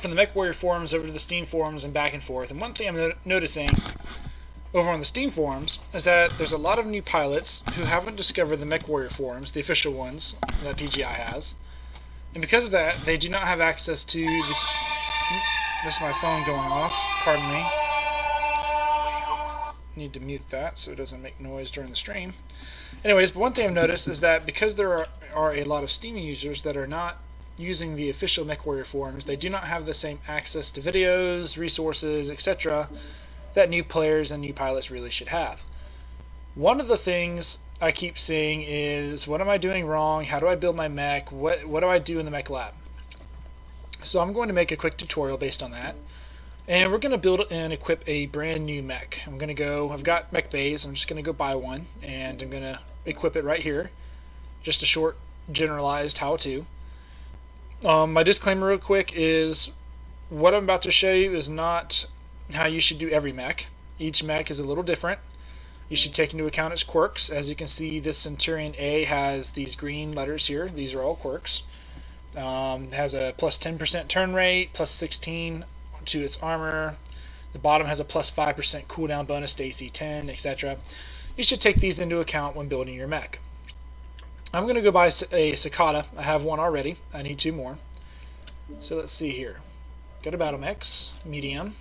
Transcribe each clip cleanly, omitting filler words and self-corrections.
from the Mech Warrior forums over to the Steam forums and back and forth. And one thing I'm noticing over on the Steam forums is that there's a lot of new pilots who haven't discovered the Mech Warrior forums, the official ones that PGI has. And because of that, they do not have access to the... There's my phone going off. Pardon me. Need to mute that so it doesn't make noise during the stream. Anyways, but one thing I've noticed is that because there are a lot of Steam users that are not using the official Mech Warrior forums, they do not have the same access to videos, resources, etc. that new players and new pilots really should have. One of the things I keep seeing is, what am I doing wrong? How do I build my mech? What do I do in the Mechlab? So I'm going to make a quick tutorial based on that. And we're going to build and equip a brand new mech. I've got mech bays, I'm just going to go buy one, and I'm going to equip it right here. Just a short, generalized how-to. My disclaimer real quick is, what I'm about to show you is not how you should do every mech. Each mech is a little different. You should take into account its quirks. As you can see, this Centurion A has these green letters here. These are all quirks. Has a plus 10% turn rate, plus 16 to its armor. The bottom has a plus 5% cooldown bonus to AC 10, etc. You should take these into account when building your mech. I'm going to go buy a Cicada. I have one already. I need two more. So let's see here. Go to Battle Mechs, Medium,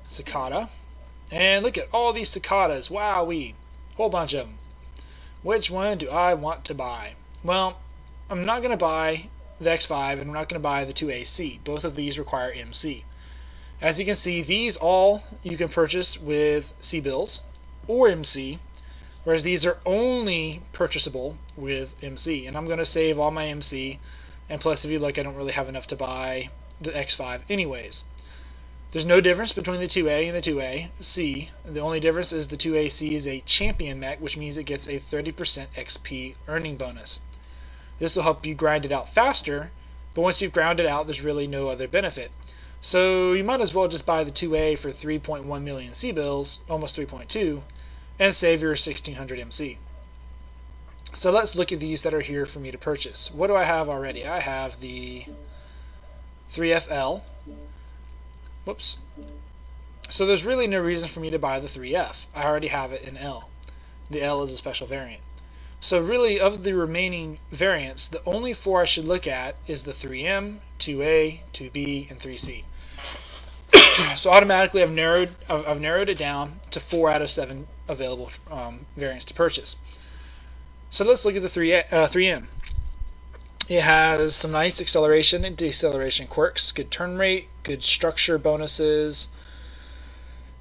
Cicada. And look at all these cicadas. Wowee. Whole bunch of them. Which one do I want to buy? Well, I'm not going to buy the X5 and I'm not going to buy the 2AC. Both of these require MC. As you can see, these all you can purchase with C-bills or MC, whereas these are only purchasable with MC. And I'm going to save all my MC, and plus if you look, I don't really have enough to buy the X5 anyways. There's no difference between the 2A and the 2AC. The only difference is the 2AC is a champion mech, which means it gets a 30% XP earning bonus. This will help you grind it out faster, but once you've ground it out, there's really no other benefit. So you might as well just buy the 2A for 3.1 million C-bills, almost 3.2, and save your 1600 MC. So let's look at these that are here for me to purchase. What do I have already? I have the 3FL. Whoops. So there's really no reason for me to buy the 3F. I already have it in L. The L is a special variant. So really, of the remaining variants, the only four I should look at is the 3M, 2A, 2B, and 3C. So automatically I've narrowed it down to 4 out of 7 available variants to purchase. So let's look at the 3M. It has some nice acceleration and deceleration quirks, good turn rate, good structure bonuses,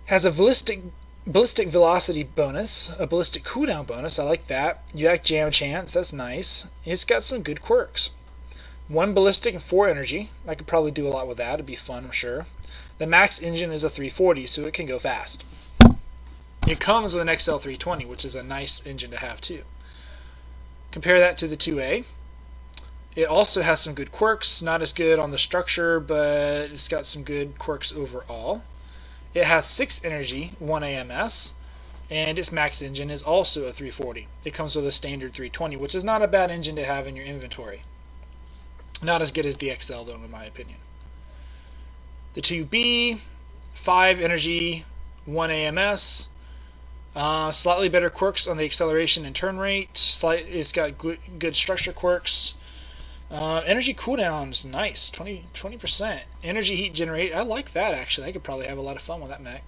has a ballistic velocity bonus, a ballistic cooldown bonus, I like that. Yak jam chance, that's nice. It's got some good quirks. 1 ballistic and 4 energy. I could probably do a lot with that, it'd be fun, I'm sure. The max engine is a 340, so it can go fast. It comes with an XL320, which is a nice engine to have too. Compare that to the 2A. It also has some good quirks, not as good on the structure, but it's got some good quirks overall. It has 6 energy, 1 AMS, and its max engine is also a 340. It comes with a standard 320, which is not a bad engine to have in your inventory. Not as good as the XL though, in my opinion. The 2B, 5 energy, 1 AMS, slightly better quirks on the acceleration and turn rate. It's got good structure quirks. Energy cooldown is nice, 20%. Energy heat generate, I like that actually. I could probably have a lot of fun with that mech.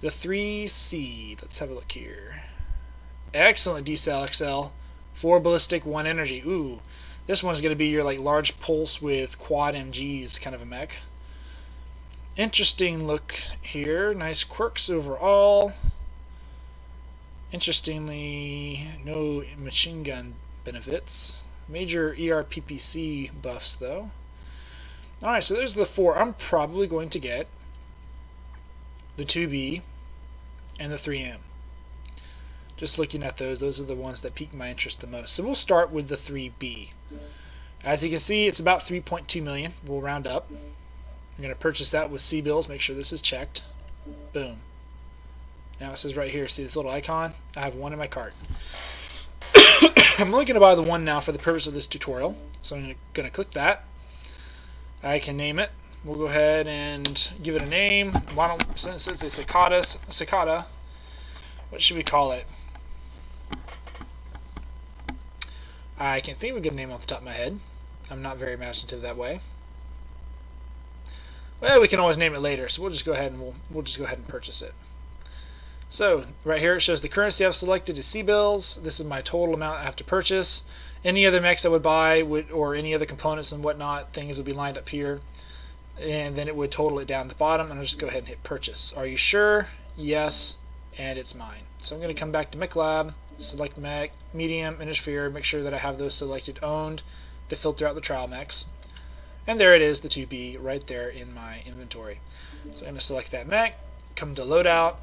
The 3C, let's have a look here. Excellent decel XL, 4 ballistic, 1 energy. Ooh, this one's going to be your like large pulse with quad MGs kind of a mech. Interesting look here, nice quirks overall. Interestingly, no machine gun benefits. Major ERPPC buffs though. Alright, so there's the 4. I'm probably going to get the 2B and the 3M. Just looking at those are the ones that pique my interest the most. So we'll start with the 3B. As you can see, it's about 3.2 million. We'll round up. I'm going to purchase that with C-bills. Make sure this is checked. Boom. Now it says right here, see this little icon? I have one in my cart. I'm only going to buy the one now for the purpose of this tutorial. So I'm going to click that. I can name it. We'll go ahead and give it a name. Why don't, since it's a cicada, what should we call it? I can't think of a good name off the top of my head. I'm not very imaginative that way. Well, we can always name it later, so we'll just go ahead and we'll just go ahead and purchase it. So right here it shows the currency I've selected is C-bills. This is my total amount I have to purchase. Any other mechs I would buy or any other components and whatnot, things would be lined up here, and then it would total it down at the bottom, and I'll just go ahead and hit purchase. Are you sure? Yes, and it's mine. So I'm going to come back to Mechlab, select mech, medium, intersphere, make sure that I have those selected owned to filter out the trial mechs. And there it is, the 2B right there in my inventory. So I'm going to select that mech, come to loadout,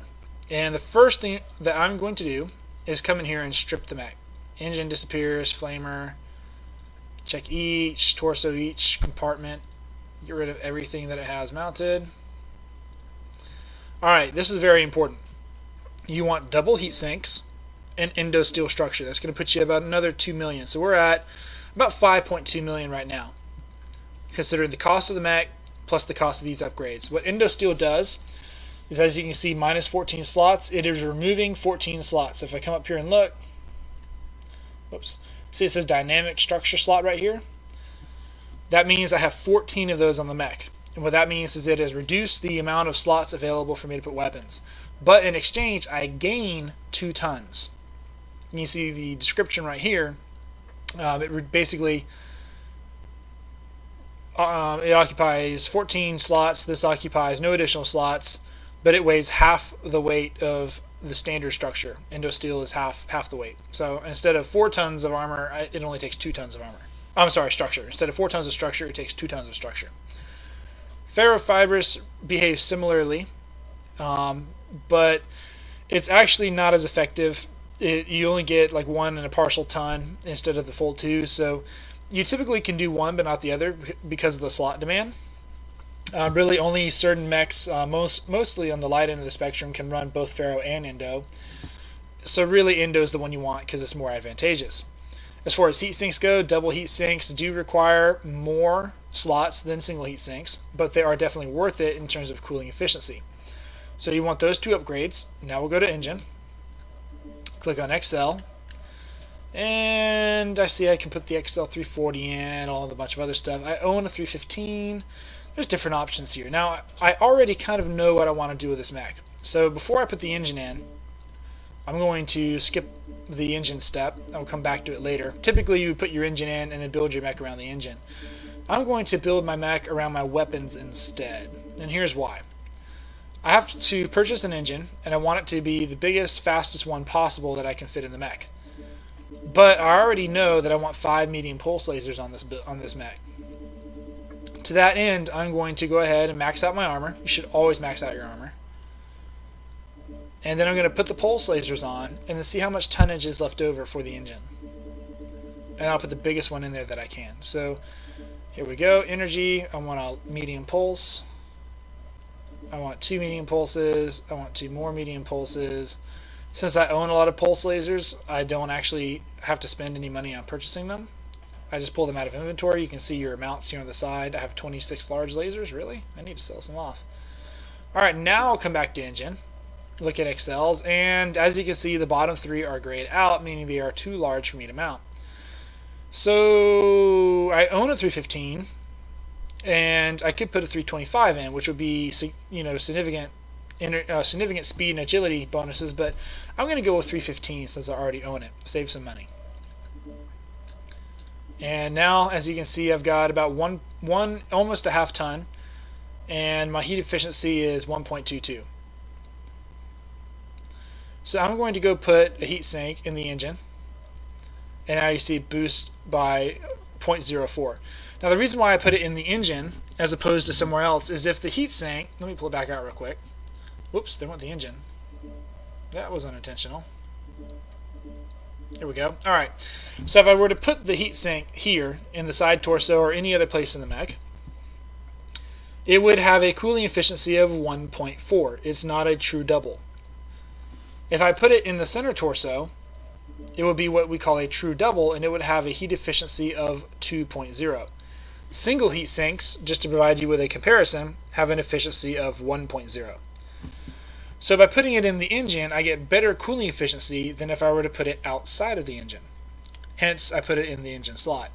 and the first thing that I'm going to do is come in here and strip the mech. Engine disappears, flamer, check each, torso each compartment, get rid of everything that it has mounted. Alright, this is very important. You want double heat sinks and endo steel structure. That's going to put you about another 2 million. So we're at about 5.2 million right now, considering the cost of the mech plus the cost of these upgrades. What endo steel does is, as you can see, minus 14 slots. It is removing 14 slots. So if I come up here and look, whoops, see it says dynamic structure slot right here. That means I have 14 of those on the mech. And what that means is it has reduced the amount of slots available for me to put weapons. But in exchange, I gain 2 tons. And you see the description right here. It basically it occupies 14 slots. This occupies no additional slots, but it weighs half the weight of the standard structure. Endo steel is half the weight. So instead of 4 tons of armor, it only takes 2 tons of armor. I'm sorry, structure. Instead of 4 tons of structure, it takes 2 tons of structure. Ferrofibrous behaves similarly, but it's actually not as effective. You only get like 1 and a partial ton instead of the full 2. So you typically can do one but not the other because of the slot demand. Really only certain mechs, mostly on the light end of the spectrum, can run both ferro and endo. So really endo is the one you want because it's more advantageous. As far as heat sinks go, double heat sinks do require more slots than single heat sinks, but they are definitely worth it in terms of cooling efficiency. So you want those 2 upgrades. Now we'll go to engine, click on XL, and I see I can put the XL 340 in, along with a bunch of other stuff. I own a 315. There's different options here. Now I already kind of know what I want to do with this mech. So before I put the engine in, I'm going to skip the engine step. I'll come back to it later. Typically you would put your engine in and then build your mech around the engine. I'm going to build my mech around my weapons instead. And here's why. I have to purchase an engine, and I want it to be the biggest, fastest one possible that I can fit in the mech. But I already know that I want 5 medium pulse lasers on this mech. To that end, I'm going to go ahead and max out my armor. You should always max out your armor. And then I'm going to put the pulse lasers on and then see how much tonnage is left over for the engine. And I'll put the biggest one in there that I can. So here we go. Energy, I want a medium pulse. I want 2 medium pulses. I want 2 more medium pulses. Since I own a lot of pulse lasers, I don't actually have to spend any money on purchasing them. I just pull them out of inventory. You can see your amounts here on the side. I have 26 large lasers. Really? I need to sell some off. Alright, now I'll come back to engine. Look at XLs, and as you can see, the bottom 3 are grayed out, meaning they are too large for me to mount. So I own a 315, and I could put a 325 in, which would be, significant speed and agility bonuses, but I'm going to go with 315 since I already own it. Save some money. And now, as you can see, I've got about almost a half ton, and my heat efficiency is 1.22. So I'm going to go put a heat sink in the engine, and now you see it boost by 0.04. Now the reason why I put it in the engine as opposed to somewhere else is if the heat sink, let me pull it back out real quick. Whoops, there went the engine. That was unintentional. Here we go. Alright, so if I were to put the heat sink here in the side torso or any other place in the mech, it would have a cooling efficiency of 1.4. It's not a true double. If I put it in the center torso, it would be what we call a true double, and it would have a heat efficiency of 2.0. Single heat sinks, just to provide you with a comparison, have an efficiency of 1.0. So by putting it in the engine, I get better cooling efficiency than if I were to put it outside of the engine. Hence, I put it in the engine slot.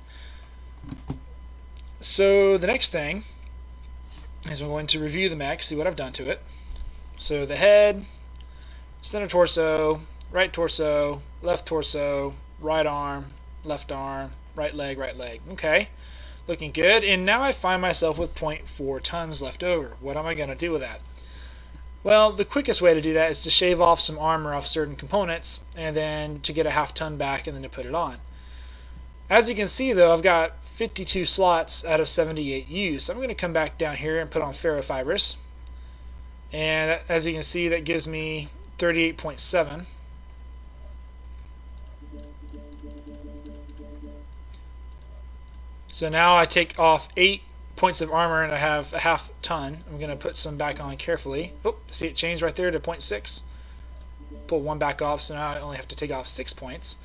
So the next thing is I'm going to review the mech, see what I've done to it. So the head, center torso, right torso, left torso, right arm, right leg, right leg. Okay, looking good. And now I find myself with 0.4 tons left over. What am I going to do with that? Well, the quickest way to do that is to shave off some armor off certain components and then to get a half ton back and then to put it on. As you can see though, I've got 52 slots out of 78 used. So I'm going to come back down here and put on ferrofibrous. And as you can see, that gives me 38.7. So now I take off 8 points of armor and I have a half ton. I'm going to put some back on carefully. Oh, see it changed right there to 0.6. Pull one back off, so now I only have to take off 6 points.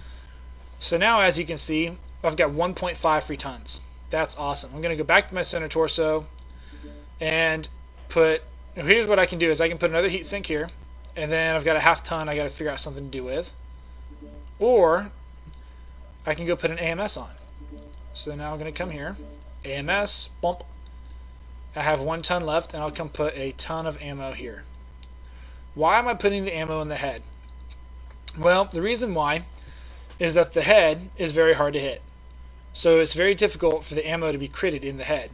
So now, as you can see, I've got 1.5 free tons. That's awesome. I'm going to go back to my center torso and put, here's what I can do is I can put another heat sink here, and then I've got a half ton I got to figure out something to do with. Or I can go put an AMS on. So now I'm going to come here, AMS, bump. I have 1 ton left, and I'll come put a ton of ammo here. Why am I putting the ammo in the head? Well, the reason why is that the head is very hard to hit. So it's very difficult for the ammo to be critted in the head.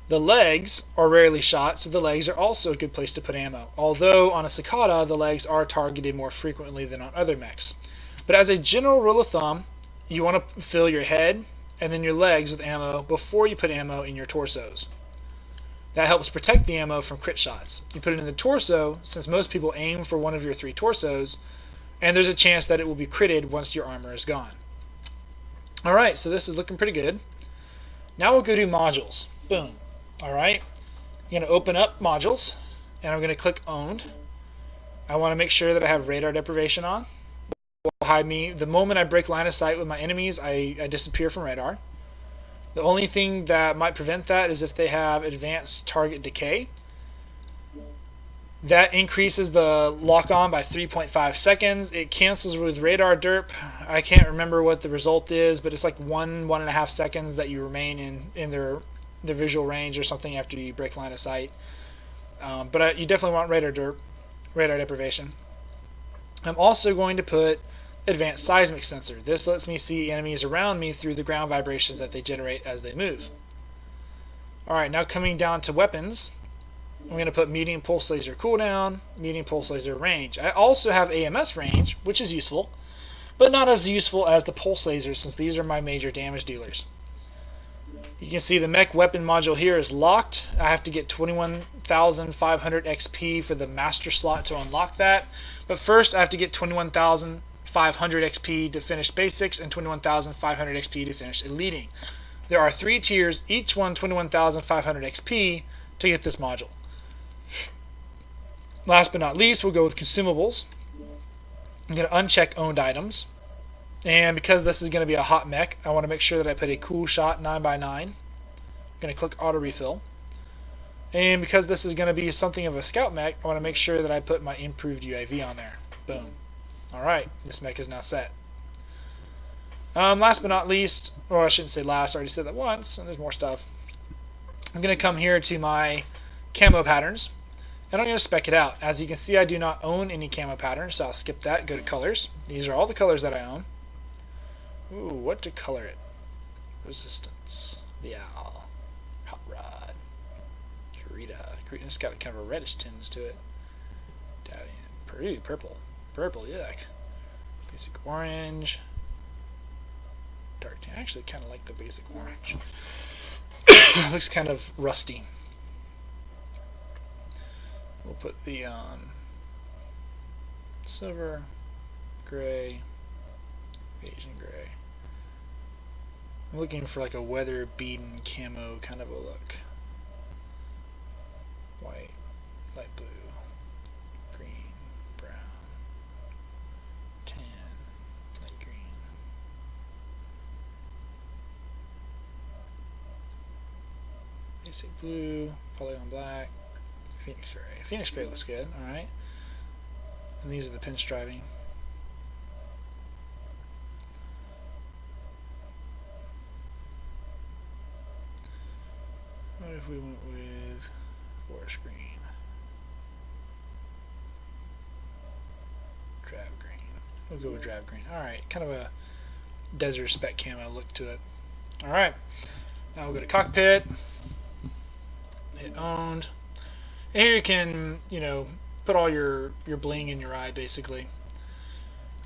The legs are rarely shot, so the legs are also a good place to put ammo. Although on a Cicada, the legs are targeted more frequently than on other mechs. But as a general rule of thumb, you want to fill your head and then your legs with ammo before you put ammo in your torsos. That helps protect the ammo from crit shots. You put it in the torso, since most people aim for one of your 3 torsos, and there's a chance that it will be critted once your armor is gone. Alright, so this is looking pretty good. Now we'll go to modules. Boom. Alright, I'm going to open up modules, and I'm going to click owned. I want to make sure that I have radar deprivation on. It will hide me. The moment I break line of sight with my enemies, I disappear from radar. The only thing that might prevent that is if they have advanced target decay. That increases the lock-on by 3.5 seconds. It cancels with radar derp. I can't remember what the result is, but it's like 1.5 seconds that you remain in their visual range or something after you break line of sight. But you definitely want radar derp, radar deprivation. I'm also going to put advanced seismic sensor. This lets me see enemies around me through the ground vibrations that they generate as they move. Alright, now coming down to weapons, I'm going to put medium pulse laser cooldown, medium pulse laser range. I also have AMS range, which is useful, but not as useful as the pulse lasers since these are my major damage dealers. You can see the mech weapon module here is locked. I have to get 21,500 XP for the master slot to unlock that. But first I have to get 21,500 XP to finish basics and 21,500 XP to finish eliting. There are 3 tiers, each one 21,500 XP to get this module. Last but not least, we'll go with consumables. I'm going to uncheck owned items. And because this is going to be a hot mech, I want to make sure that I put a cool shot 9x9. I'm going to click auto refill. And because this is going to be something of a scout mech, I want to make sure that I put my improved UAV on there. Boom. Alright, this mech is now set. Last but not least, or I shouldn't say last, I already said that once, and there's more stuff. I'm going to come here to my Camo Patterns, and I'm going to spec it out. As you can see, I do not own any Camo Patterns, so I'll skip that, go to colors. These are all the colors that I own. Ooh, what to color it? Resistance, the owl, hot rod, Kurita. It's got kind of a reddish tinge to it. Peru, purple, yuck. Basic orange, dark tan. I actually kind of like the basic orange. It looks kind of rusty. We'll put the silver, gray, Asian gray. I'm looking for like a weather beaten camo kind of a look. White, light blue, green, brown, tan, light green. basic blue, polygon black, Phoenix gray. Phoenix gray looks good. All right. And these are the pinstriping. What if we went with forest green? Drab green. We'll go with drab green. Alright, kind of a desert spec camo look to it. Alright, now we'll go to Cockpit. Hit owned. And here you can, put all your bling in your eye, basically.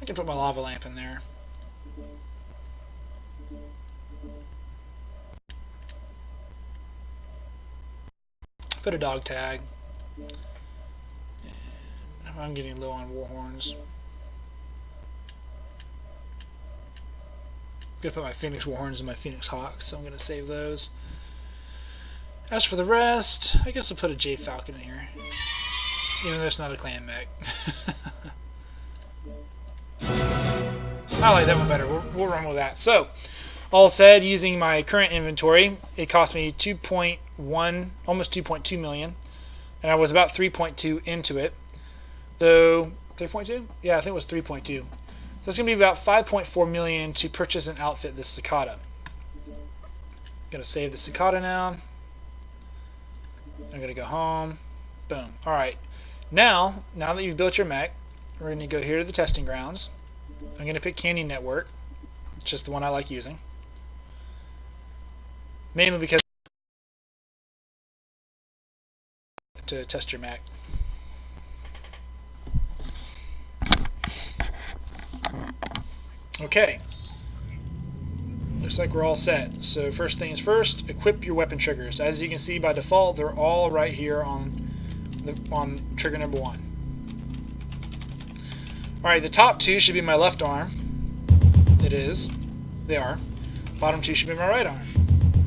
I can put my lava lamp in there. Put a dog tag. And I'm getting low on war horns. I'm gonna put my Phoenix war horns and my Phoenix hawks, so I'm gonna save those. As for the rest, I guess I'll put a Jade Falcon in here, even though it's not a clan mech. I like that one better. We'll run with that. So, all said, using my current inventory, it cost me 2.1, almost 2.2 million, and I was about 3.2 into it. So 3.2? Yeah, I think it was 3.2. So it's gonna be about 5.4 million to purchase and outfit this cicada. Gonna save the cicada now. I'm gonna go home. Boom. All right. Now that you've built your mech, we're gonna go here to the testing grounds. I'm gonna pick Canyon Network. It's just the one I like using. Mainly because to test your mech. Okay. Looks like we're all set. So first things first, equip your weapon triggers. As you can see by default, they're all right here on trigger number 1. Alright, the top 2 should be my left arm. It is. They are. Bottom 2 should be my right arm.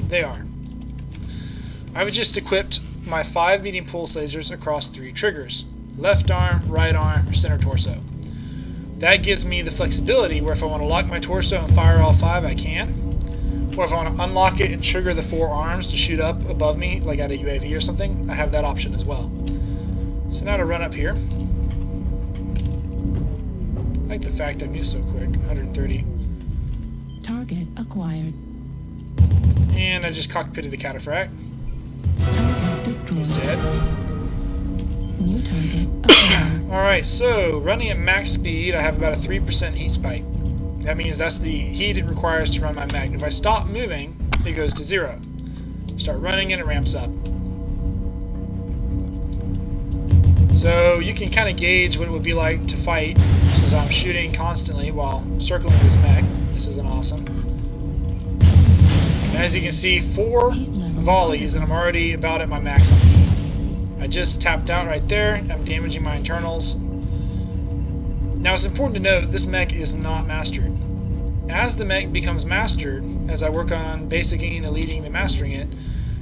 They are. I've just equipped my 5 medium pulse lasers across 3 triggers. Left arm, right arm, center torso. That gives me the flexibility where if I want to lock my torso and fire all 5, I can. Or if I want to unlock it and trigger the 4 arms to shoot up above me, like at a UAV or something, I have that option as well. So now to run up here. I like the fact I moved so quick. 130. Target acquired. And I just cockpitted the cataphract. Target destroyed. He's dead. New target acquired. Alright, so running at max speed, I have about a 3% heat spike. That means that's the heat it requires to run my mech. If I stop moving, it goes to 0. Start running and it ramps up. So you can kind of gauge what it would be like to fight since I'm shooting constantly while circling this mech. This is awesome. And as you can see, 4 volleys and I'm already about at my max on heat. I just tapped out right there. I'm damaging my internals. Now it's important to note this mech is not mastered. As the mech becomes mastered, as I work on basicing and eliting and mastering it,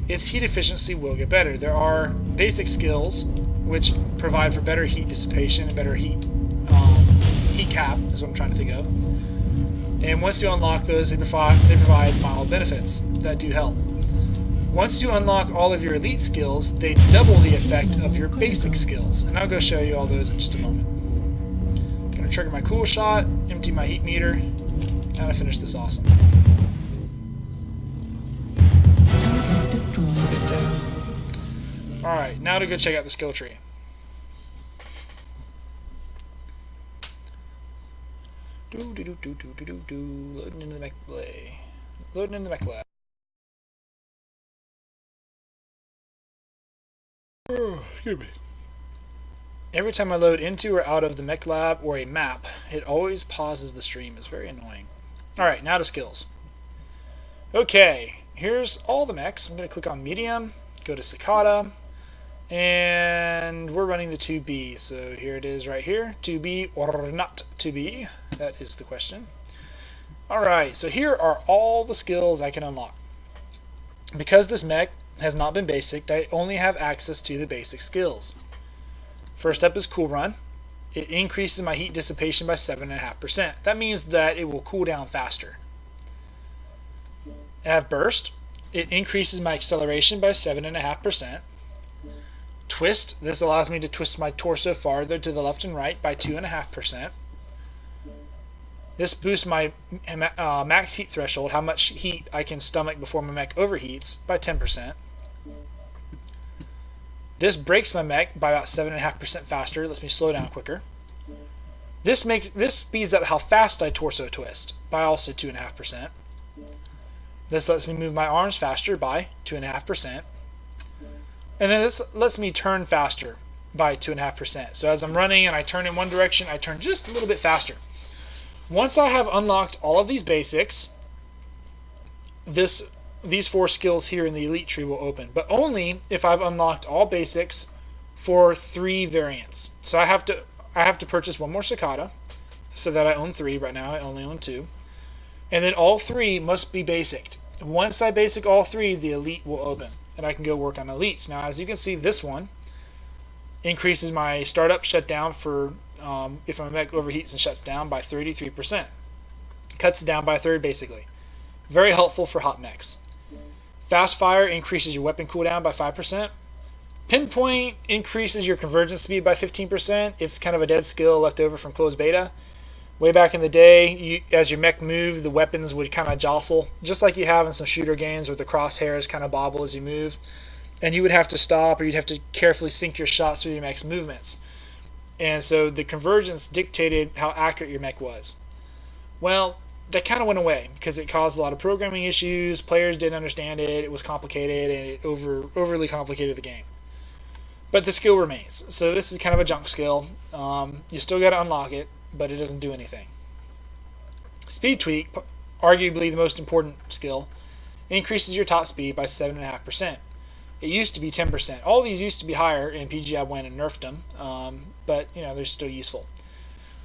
its heat efficiency will get better. There are basic skills which provide for better heat dissipation and better heat cap is what I'm trying to think of. And once you unlock those, they provide mild benefits that do help. Once you unlock all of your elite skills, they double the effect of your basic skills. And I'll go show you all those in just a moment. I'm going to trigger my cool shot, empty my heat meter, and to finish this awesome. It's dead. Alright, now to go check out the skill tree. Loading into the Mechlab. Loading into the Mechlab. Excuse me. Every time I load into or out of the Mechlab or a map, it always pauses the stream. It's very annoying. Alright, now to skills. Okay, here's all the mechs. I'm going to click on medium, go to Cicada, and we're running the 2B. So here it is right here. 2B or not 2B? That is the question. Alright, so here are all the skills I can unlock. Because this mech has not been basic, I only have access to the basic skills. First up is Cool Run. It increases my heat dissipation by 7.5%. That means that it will cool down faster. I have Burst. it increases my acceleration by 7.5%. Twist, this allows me to twist my torso farther to the left and right by 2.5%. This boosts my max heat threshold, how much heat I can stomach before my mech overheats, by 10%. This breaks my mech by about 7.5% faster, lets me slow down quicker. This speeds up how fast I torso twist by also 2.5%. This lets me move my arms faster by 2.5%. And then this lets me turn faster by 2.5%. So as I'm running and I turn in one direction, I turn just a little bit faster. Once I have unlocked all of these basics, these 4 skills here in the elite tree will open, but only if I've unlocked all basics for 3 variants. So I have to purchase one more cicada, so that I own 3. Right now I only own 2, and then all 3 must be basic. Once I basic all 3, the elite will open, and I can go work on elites. Now, as you can see, this one increases my startup shutdown for if my mech overheats and shuts down by 33%. Cuts it down by a third, basically. Very helpful for hot mechs. Fast fire increases your weapon cooldown by 5%. Pinpoint increases your convergence speed by 15%. It's kind of a dead skill left over from closed beta. Way back in the day, as your mech moved, the weapons would kind of jostle, just like you have in some shooter games where the crosshairs kind of bobble as you move. And you would have to stop, or you'd have to carefully sync your shots with your mech's movements. And so the convergence dictated how accurate your mech was. Well, that kind of went away because it caused a lot of programming issues. Players didn't understand it. It was complicated, and it overly complicated the game. But the skill remains. So this is kind of a junk skill. You still got to unlock it, but it doesn't do anything. Speed tweak, arguably the most important skill, increases your top speed by 7.5%. It used to be 10%. All these used to be higher, and PGI went and nerfed them, but they're still useful.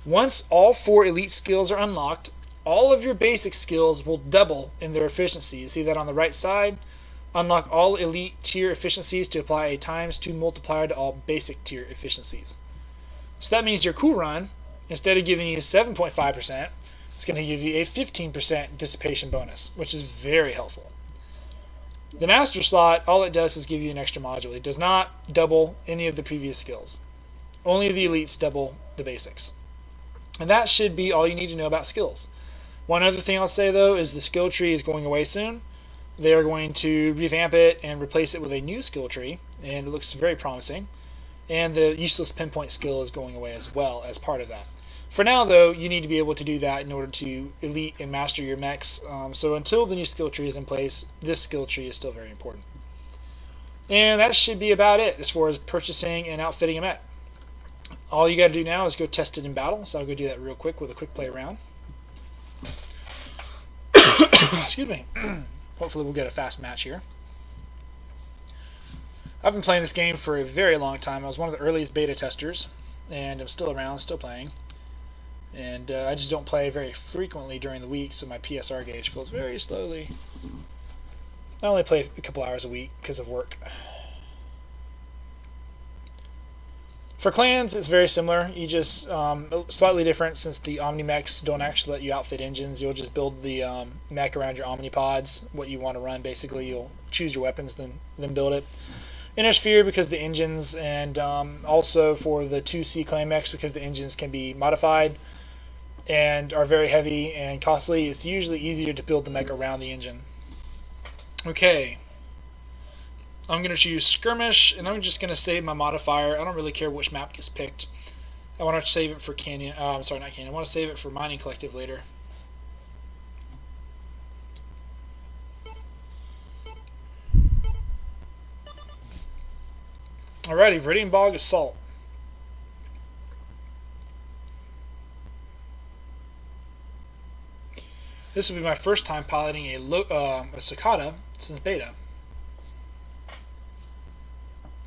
Once all 4 elite skills are unlocked, all of your basic skills will double in their efficiency. You see that on the right side? Unlock all elite tier efficiencies to apply a ×2 multiplier to all basic tier efficiencies. So that means your cool run, instead of giving you 7.5%, it's going to give you a 15% dissipation bonus, which is very helpful. The master slot, all it does is give you an extra module. It does not double any of the previous skills. Only the elites double the basics. And that should be all you need to know about skills. One other thing I'll say, though, is the skill tree is going away soon. They are going to revamp it and replace it with a new skill tree, and it looks very promising. And the useless pinpoint skill is going away as well as part of that. For now, though, you need to be able to do that in order to elite and master your mechs. So until the new skill tree is in place, this skill tree is still very important. And that should be about it as far as purchasing and outfitting a mech. All you got to do now is go test it in battle. So I'll go do that real quick with a quick play around. Excuse me. Hopefully we'll get a fast match here. I've been playing this game for a very long time. I was one of the earliest beta testers, and I'm still around, still playing. And I just don't play very frequently during the week, so my PSR gauge fills very slowly. I only play a couple hours a week because of work. For clans, it's very similar. You just slightly different since the Omni-Mechs don't actually let you outfit engines. You'll just build the mech around your Omnipods, what you want to run. Basically, you'll choose your weapons, then build it. Inner Sphere because the engines, and also for the 2C clan mechs because the engines can be modified and are very heavy and costly. It's usually easier to build the mech around the engine. Okay. I'm going to choose skirmish, and I'm just going to save my modifier. I don't really care which map gets picked. I want to save it for Canyon. I'm sorry, not Canyon. I want to save it for Mining Collective later. Alrighty, Viridian Bog Assault. This will be my first time piloting a Cicada since beta.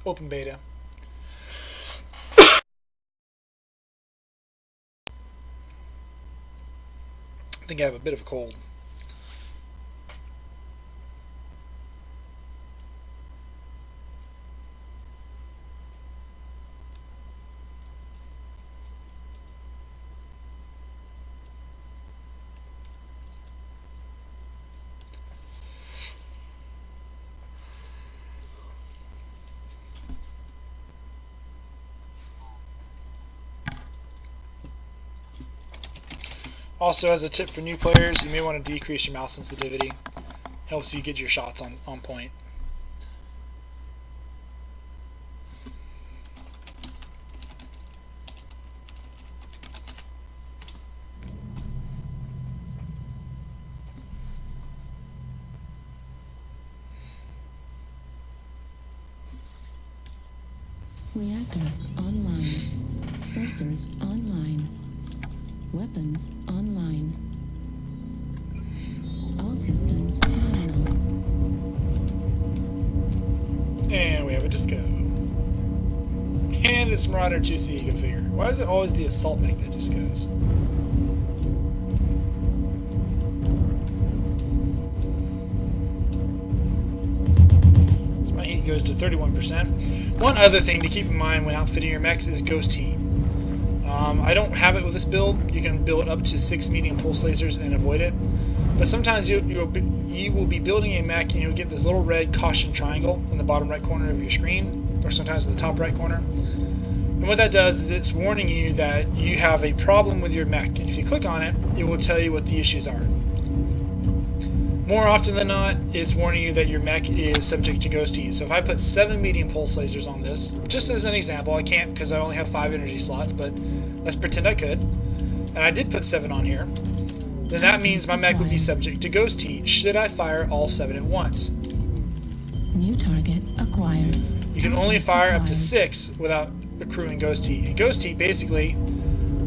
Open beta. I think I have a bit of a cold. Also, as a tip for new players, you may want to decrease your mouse sensitivity. Helps you get your shots on point. Reactor online. Sensors online. Weapons online. All systems nominal. And we have a disco. And it's Marauder 2C, go figure. Why is it always the assault mech that just goes? So my heat goes to 31%. One other thing to keep in mind when outfitting your mechs is ghost heat. I don't have it with this build. You can build up to 6 medium pulse lasers and avoid it. But sometimes you will be building a mech and you'll get this little red caution triangle in the bottom right corner of your screen, or sometimes in the top right corner. And what that does is it's warning you that you have a problem with your mech. And if you click on it, it will tell you what the issues are. More often than not, it's warning you that your mech is subject to ghost heat. So if I put 7 medium pulse lasers on this, just as an example, I can't because I only have 5 energy slots, but let's pretend I could. And I did put 7 on here. Then that means my mech would be subject to ghost heat should I fire all 7 at once. New target acquired. You can only fire up to 6 without accruing ghost heat. And ghost heat basically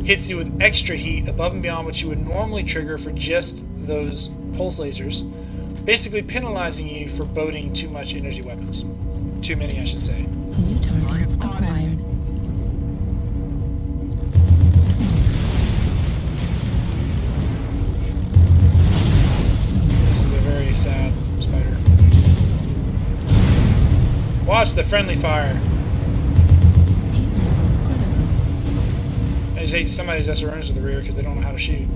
hits you with extra heat above and beyond what you would normally trigger for just those pulse lasers, basically penalizing you for boating too much energy weapons. Too many, I should say. New target acquired. This is a very sad spider. Watch the friendly fire. Heat level critical. I just ate somebody's SRMs to the rear because they don't know how to shoot.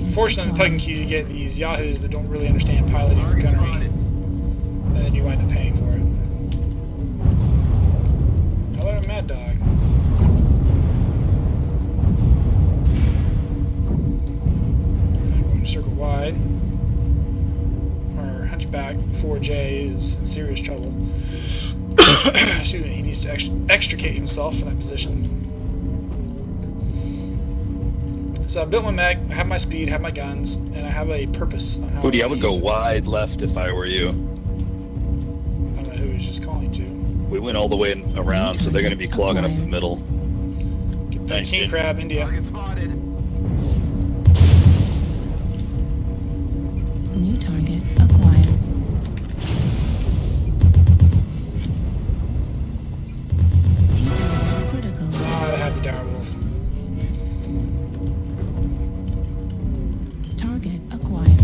Unfortunately, in the Pugging queue, you get these yahoos that don't really understand piloting or gunnery, and then you wind up paying for it. Hello, Mad Dog. I'm going to circle wide. Our Hunchback 4J is in serious trouble. Excuse me, he needs to extricate himself from that position. So I built my mech, I have my speed, have my guns, and I have a purpose on how Hootie, I would use go it. wide left if I were you. I don't know who he's just calling to. We went all the way around, so they're going to be clogging up the middle. Get that Thanks, king dude. crab, India. New target acquired. Heat level critical. God, a happy direwolf. Target acquired.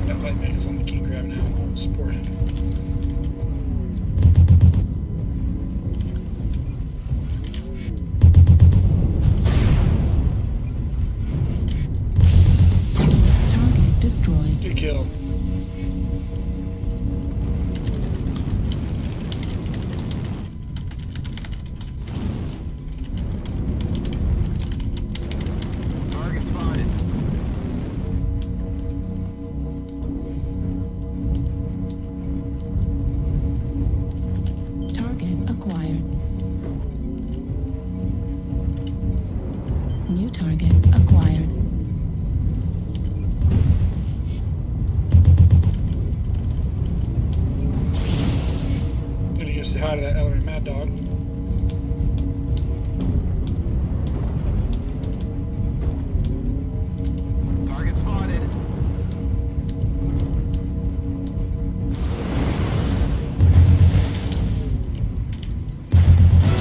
That light mech is on the king crab now. I'll support him. Target destroyed. Good kill. Target acquired. New target acquired. Gonna go say hi to that Ellery Mad Dog. Target spotted.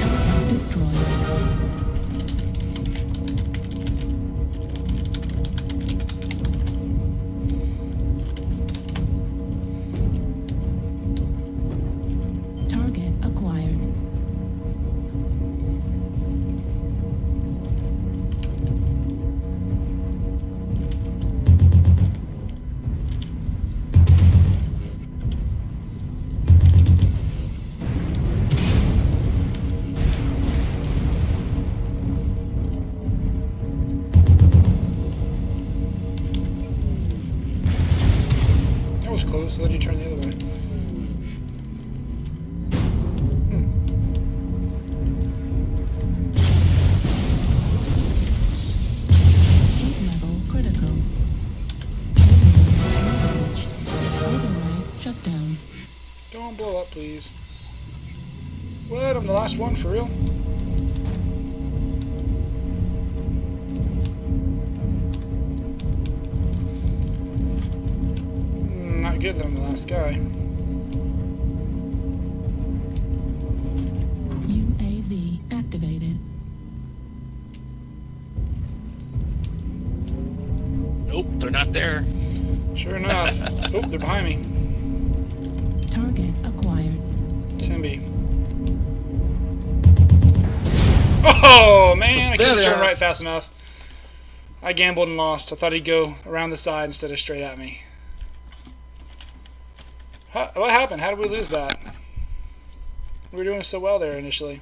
Target destroyed. Target acquired. So let you turn the other way. Gate level critical. Override shutdown. Don't blow up, please. What? I'm the last one, for real? Not good that I'm the last guy. UAV activated. Nope, they're not there. Sure enough. Oh, they're behind me. Target acquired. Timby. Oh, man, I There couldn't they turn are. right fast enough. I gambled and lost. I thought he'd go around the side instead of straight at me. What happened? How did we lose that? We were doing so well there initially.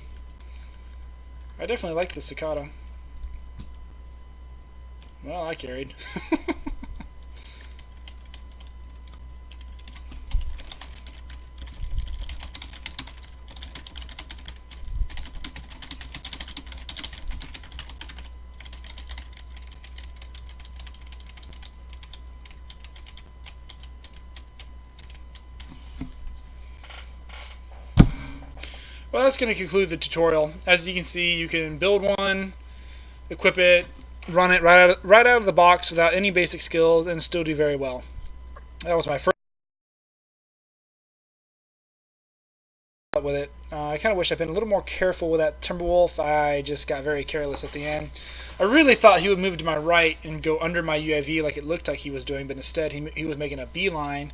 I definitely like the Staccato. Well, I carried. Well, that's going to conclude the tutorial. As you can see, you can build one, equip it, run it right out of the box without any basic skills, and still do very well. That was my first with it. I kind of wish I'd been a little more careful with that Timberwolf. I just got very careless at the end. I really thought he would move to my right and go under my UAV like it looked like he was doing, but instead he was making a beeline,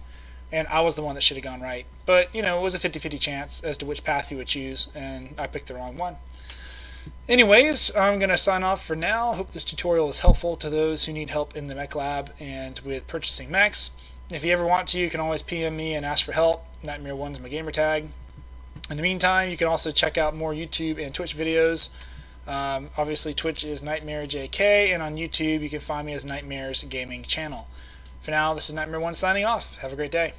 and I was the one that should have gone right. But, you know, it was a 50-50 chance as to which path he would choose, and I picked the wrong one. Anyways, I'm going to sign off for now. Hope this tutorial is helpful to those who need help in the Mechlab and with purchasing mechs. If you ever want to, you can always PM me and ask for help. Nightmare1's my gamer tag. In the meantime, you can also check out more YouTube and Twitch videos. Obviously, Twitch is NightmareJK, and on YouTube, you can find me as Nightmare's Gaming Channel. For now, this is Nightmare1 signing off. Have a great day.